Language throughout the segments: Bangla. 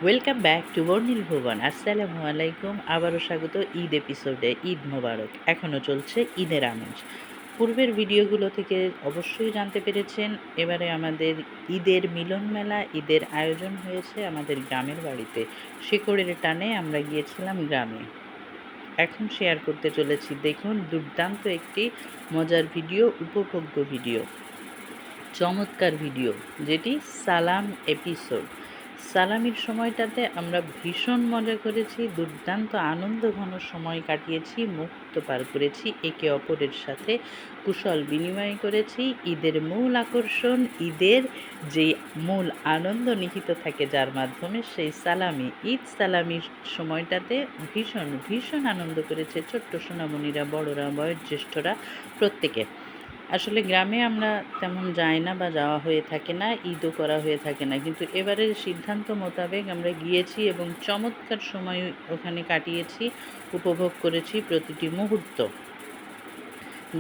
ওয়েলকাম ব্যাক টু বর্ণিল ভুবন। আসসালামু আলাইকুম। আবারও স্বাগত ঈদ এপিসোডে। ঈদ মোবারক। এখনও চলছে ঈদের আমেজ। পূর্বের ভিডিওগুলো থেকে অবশ্যই জানতে পেরেছেন এবারে আমাদের ঈদের মিলন মেলা, ঈদের আয়োজন হয়েছে আমাদের গ্রামের বাড়িতে। শিকড়ের টানে আমরা গিয়েছিলাম গ্রামে। এখন শেয়ার করতে চলেছি, দেখুন দুর্দান্ত একটি মজার ভিডিও, উপভোগ্য ভিডিও, চমৎকার ভিডিও, যেটি সালাম এপিসোড। সালামির সময়টাতে আমরা ভীষণ মজা করেছি, দুর্দান্ত আনন্দঘন সময় কাটিয়েছি, মুহূর্ত পার করেছি, একে অপরের সাথে কুশল বিনিময় করেছি। ঈদের মূল আকর্ষণ, ঈদের যে মূল আনন্দ নিহিত থাকে যার মাধ্যমে, সেই সালামি, ঈদ সালামির সময়টাতে ভীষণ ভীষণ আনন্দ করেছে ছোট্ট সোনামণিরা, বড়রা, বয়োজ্যেষ্ঠরা, প্রত্যেকে। আসলে গ্রামে আমরা তেমন যাই না বা যাওয়া হয়ে থাকে না, ঈদও করা হয়ে থাকে না, কিন্তু এবারের সিদ্ধান্ত মোতাবেক আমরা গিয়েছি এবং চমৎকার সময় ওখানে কাটিয়েছি, উপভোগ করেছি প্রতিটি মুহূর্ত।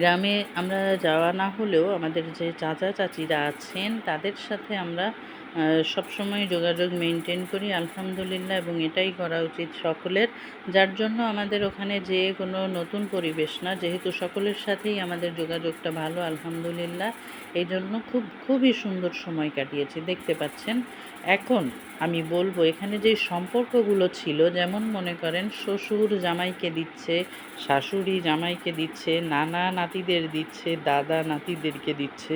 গ্রামে আমরা যাওয়া না হলেও আমাদের যে চাচা চাচিরা আছেন তাদের সাথে আমরা সবসময় যোগাযোগ মেনটেন করি, আলহামদুলিল্লাহ, এবং এটাই করা উচিত সকলের। যার জন্য আমাদের ওখানে যে কোনো নতুন পরিবেশ না, যেহেতু সকলের সাথেই আমাদের যোগাযোগটা ভালো, আলহামদুলিল্লাহ, এই জন্য খুবই সুন্দর সময় কাটিয়েছি। দেখতে পাচ্ছেন। এখন আমি বলবো এখানে যে সম্পর্কগুলো ছিল, যেমন মনে করেন শ্বশুর জামাইকে দিচ্ছে, শাশুড়ি জামাইকে দিচ্ছে, নানা নাতিদের দিচ্ছে, দাদা নাতিদেরকে দিচ্ছে,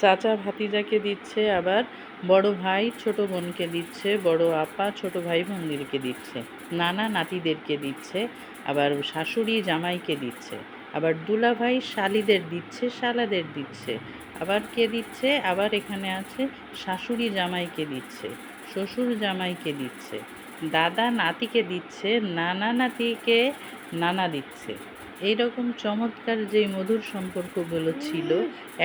চাচা ভাতিজাকে দিচ্ছে, আবার বড় ভাই ছোট বোনকে দিচ্ছে, বড় আপা ছোট ভাই বোনদেরকে দিচ্ছে, নানা নাতিদেরকে দিচ্ছে, আবার শাশুড়ি জামাইকে দিচ্ছে, আবার দুলাভাই শালিদের দিচ্ছে, শালাদের দিচ্ছে, আবার কে দিচ্ছে, আবার এখানে আছে শাশুড়ি জামাইকে দিচ্ছে, শ্বশুর জামাইকে দিচ্ছে, দাদা নাতিকে দিচ্ছে, নানা নাতিকে নানা দিচ্ছে। এইরকম চমৎকার যে মধুর সম্পর্কগুলো ছিল,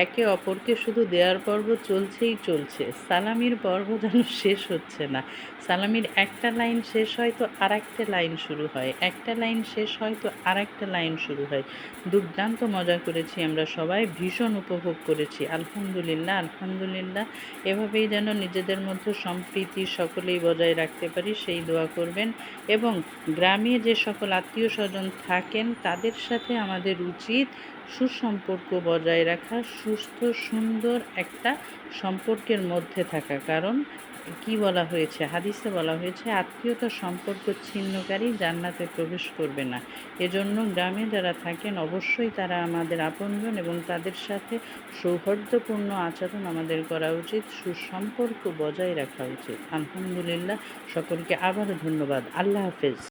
একে অপরকে শুধু দেওয়ার পর্ব চলছেই চলছে, সালামির পর্ব যেন শেষ হচ্ছে না। সালামির একটা লাইন শেষ হয় তো আর একটা লাইন শুরু হয়, একটা লাইন শেষ হয় তো আর একটা লাইন শুরু হয়। দুর্দান্ত মজা করেছি আমরা সবাই, ভীষণ উপভোগ করেছি, আলহামদুলিল্লাহ আলহামদুলিল্লাহ। এভাবেই যেন নিজেদের মধ্যে সম্প্রীতি সকলেই বজায় রাখতে পারি, সেই দোয়া করবেন। এবং গ্রামে যে সকল আত্মীয় স্বজন থাকেন তাদের সাথে আমাদের উচিত সুসম্পর্ক বজায় রাখা, সুস্থ সুন্দর একটা সম্পর্কের মধ্যে থাকা। কারণ কি বলা হয়েছে, হাদিসে বলা হয়েছে, আত্মীয়তার সম্পর্ক ছিন্নকারী জান্নাতে প্রবেশ করবে না। এজন্য গ্রামে যারা থাকেন অবশ্যই তারা আমাদের আপনজন এবং তাদের সাথে সৌহার্দ্যপূর্ণ আচরণ আমাদের করা উচিত, সুসম্পর্ক বজায় রাখা উচিত। আলহামদুলিল্লাহ, সকলকে আবারও ধন্যবাদ। আল্লাহ হাফেজ।